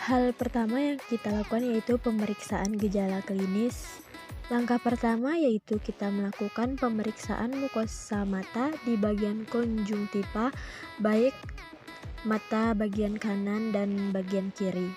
Hal pertama yang kita lakukan yaitu pemeriksaan gejala klinis. Langkah pertama yaitu kita melakukan pemeriksaan mukosa mata di bagian konjungtiva, baik mata bagian kanan dan bagian kiri.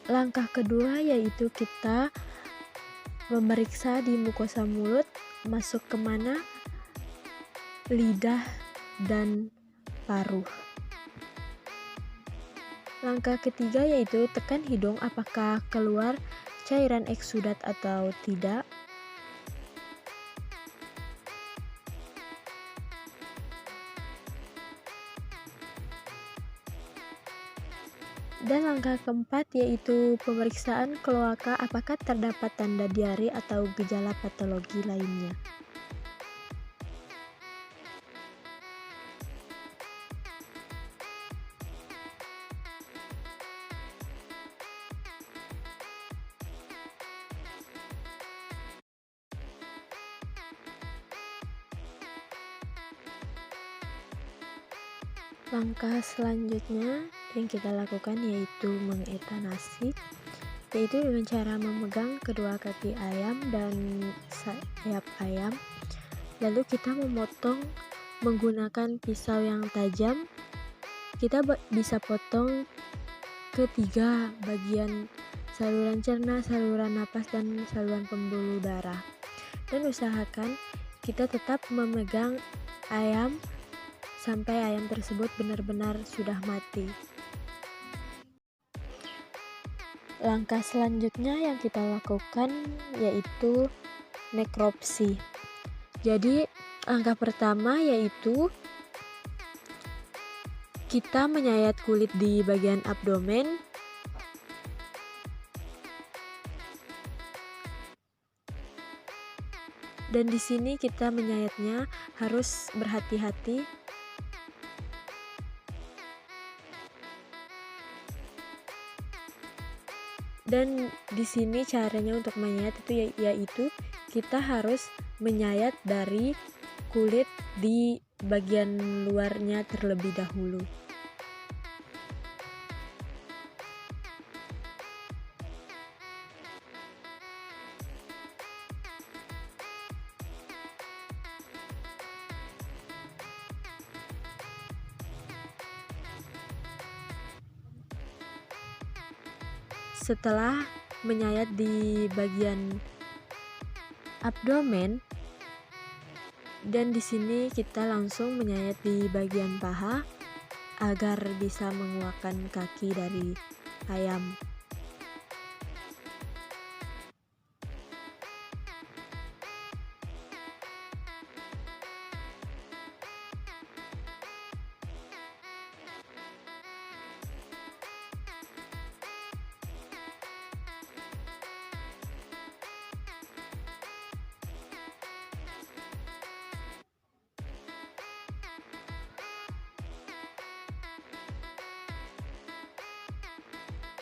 Langkah kedua yaitu kita memeriksa di mukosa mulut, masuk kemana, lidah, dan paruh. Langkah ketiga yaitu tekan hidung apakah keluar cairan eksudat atau tidak. Dan langkah keempat yaitu pemeriksaan kloaka apakah terdapat tanda diare atau gejala patologi lainnya. Langkah selanjutnya yang kita lakukan yaitu mengetanasi, yaitu dengan cara memegang kedua kaki ayam dan sayap ayam, lalu kita memotong menggunakan pisau yang tajam. Kita bisa potong ketiga bagian saluran cerna, saluran napas, dan saluran pembuluh darah, dan usahakan kita tetap memegang ayam sampai ayam tersebut benar-benar sudah mati. Langkah selanjutnya yang kita lakukan yaitu nekropsi. Jadi langkah pertama yaitu kita menyayat kulit di bagian abdomen, dan di sini kita menyayatnya harus berhati-hati. Dan di sini caranya untuk menyayat itu yaitu kita harus menyayat dari kulit di bagian luarnya terlebih dahulu. Setelah menyayat di bagian abdomen, dan di sini kita langsung menyayat di bagian paha agar bisa mengeluarkan kaki dari ayam.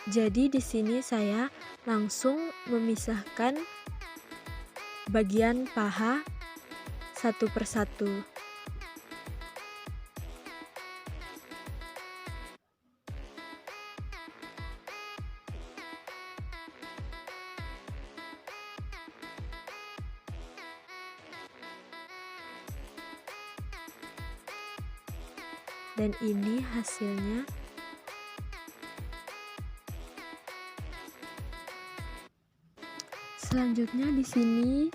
Jadi di sini saya langsung memisahkan bagian paha satu persatu. Dan ini hasilnya. Selanjutnya di sini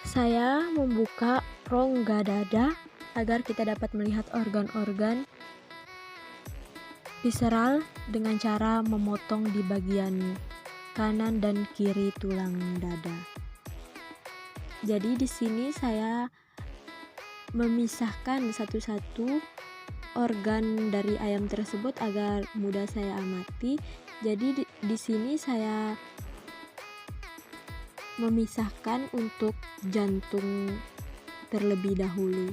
saya membuka rongga dada agar kita dapat melihat organ-organ visceral dengan cara memotong di bagian kanan dan kiri tulang dada. Jadi di sini saya memisahkan satu-satu organ dari ayam tersebut agar mudah saya amati. Jadi di sini saya memisahkan untuk jantung terlebih dahulu.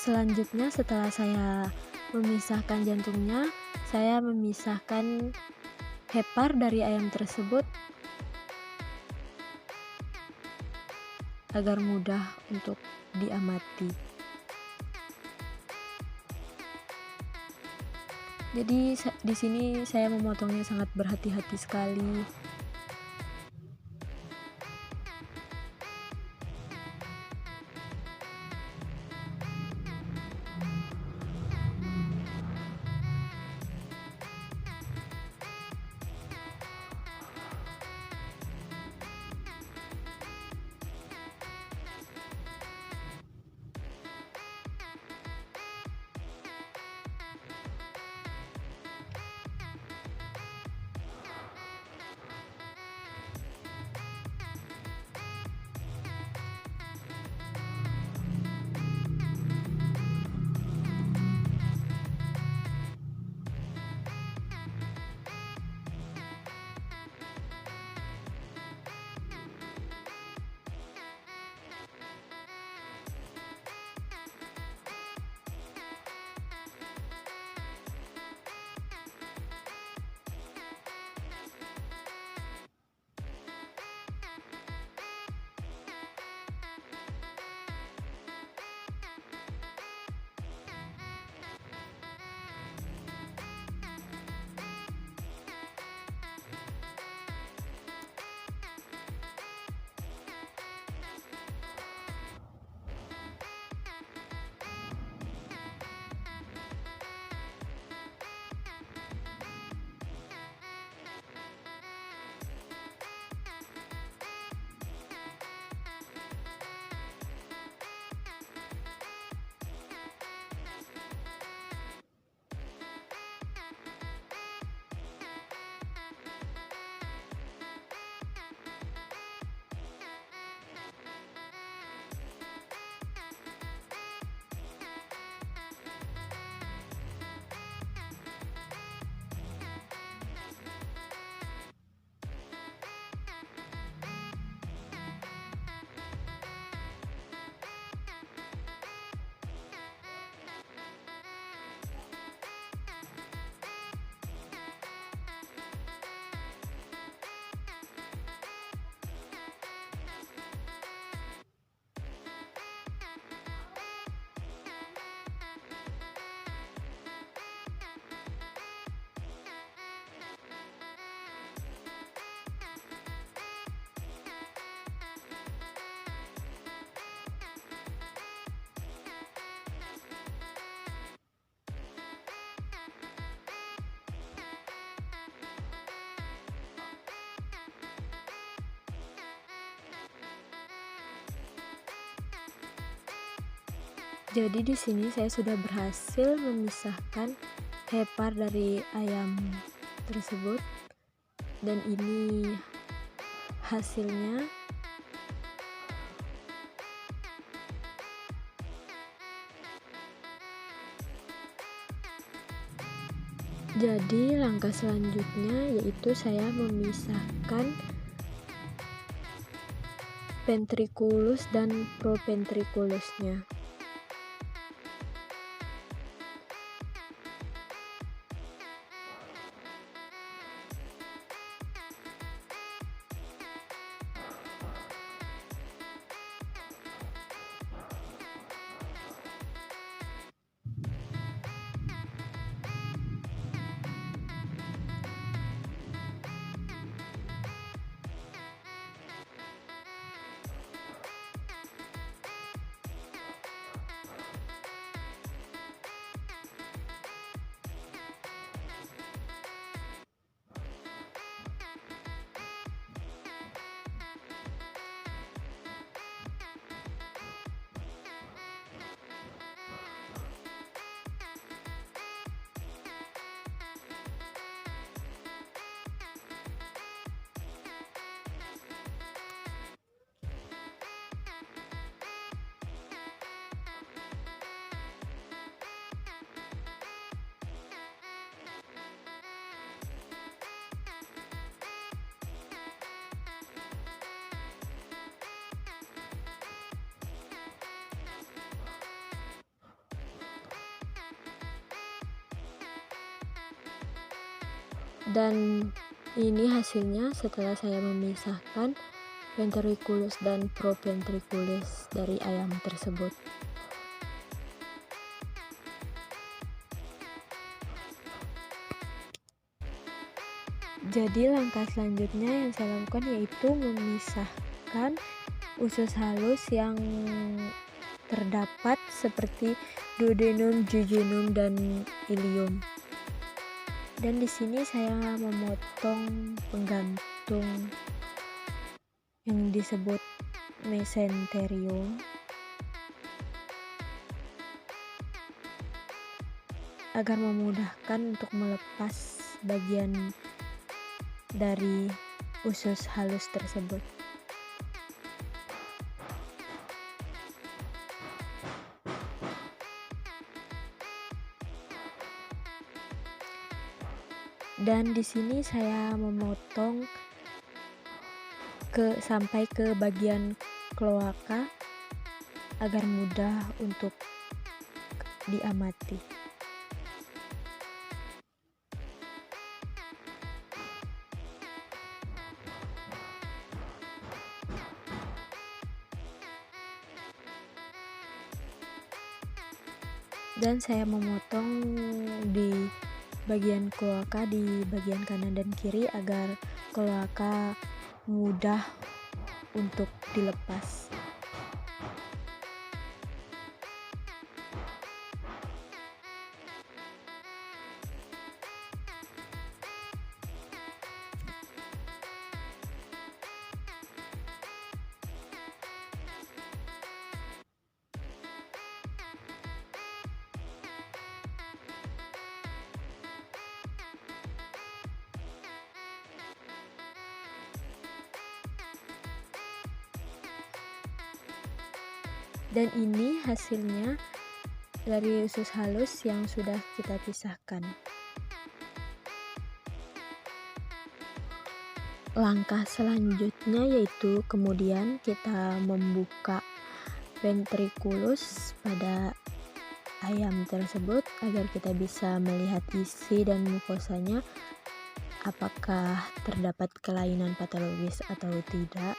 Selanjutnya setelah saya memisahkan jantungnya, saya memisahkan hepar dari ayam tersebut agar mudah untuk diamati. Jadi di sini saya memotongnya sangat berhati-hati sekali. Jadi di sini saya sudah berhasil memisahkan hepar dari ayam tersebut, dan ini hasilnya. Jadi langkah selanjutnya yaitu saya memisahkan ventriculus dan proventriculusnya. Dan ini hasilnya setelah saya memisahkan ventriculus dan proventriculus dari ayam tersebut. Jadi langkah selanjutnya yang saya lakukan yaitu memisahkan usus halus yang terdapat seperti duodenum, jejunum, dan ileum. Dan di sini saya memotong penggantung yang disebut mesenterium agar memudahkan untuk melepas bagian dari usus halus tersebut. Dan di sini saya memotong sampai ke bagian kloaka agar mudah untuk diamati. Dan saya memotong di bagian kloaka di bagian kanan dan kiri agar kloaka mudah untuk dilepas. Dan ini hasilnya dari usus halus yang sudah kita pisahkan. Langkah selanjutnya yaitu kemudian kita membuka ventriculus pada ayam tersebut agar kita bisa melihat isi dan mukosanya apakah terdapat kelainan patologis atau tidak.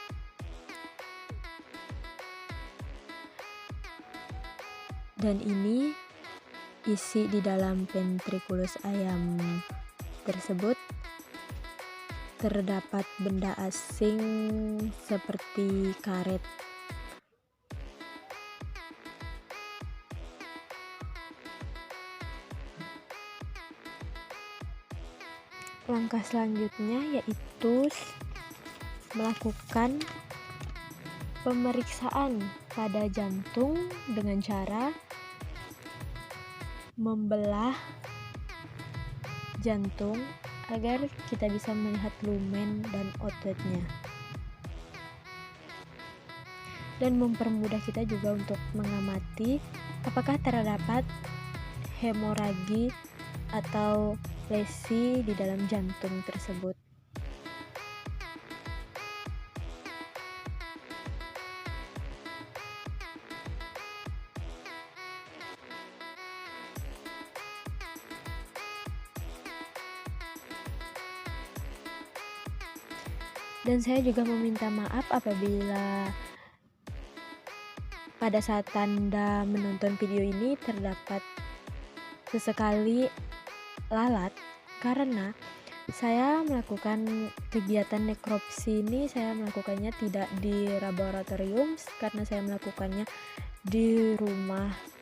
Dan ini isi di dalam ventriculus ayam tersebut terdapat benda asing seperti karet. Langkah selanjutnya yaitu melakukan pemeriksaan pada jantung dengan cara membelah jantung agar kita bisa melihat lumen dan ototnya, dan mempermudah kita juga untuk mengamati apakah terdapat hemoragi atau lesi di dalam jantung tersebut. Dan saya juga meminta maaf apabila pada saat Anda menonton video ini terdapat sesekali lalat, karena saya melakukan kegiatan nekropsi ini, saya melakukannya tidak di laboratorium karena saya melakukannya di rumah.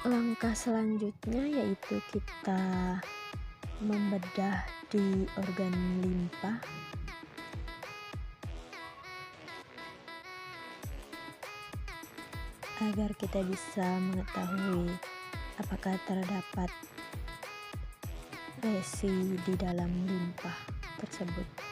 Langkah selanjutnya yaitu kita membedah di organ limpa agar kita bisa mengetahui apakah terdapat lesi di dalam limpa tersebut.